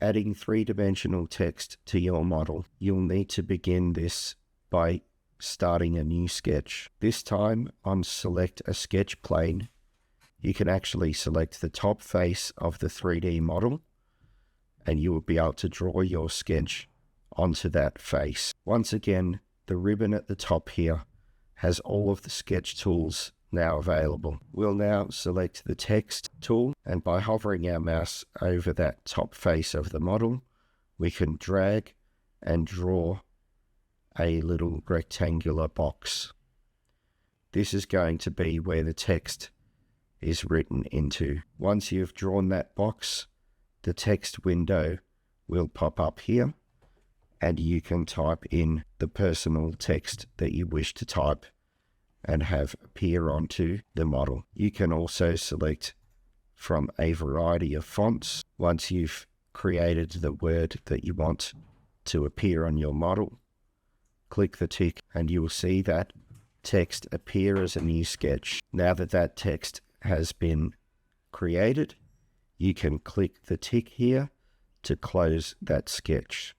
adding three-dimensional text to your model, you'll need to begin this by starting a new sketch. This time on Select a Sketch Plane, you can actually select the top face of the 3D model and you will be able to draw your sketch onto that face. Once again, the ribbon at the top here has all of the sketch tools now available. We'll now select the text tool, and by hovering our mouse over that top face of the model, we can drag and draw a little rectangular box. This is going to be where the text is written into. Once you've drawn that box, the text window will pop up here, and you can type in the personal text that you wish to type and have appear onto the model. You can also select from a variety of fonts. Once you've created the word that you want to appear on your model, click the tick and you will see that text appear as a new sketch. Now that that text has been created, you can click the tick here to close that sketch.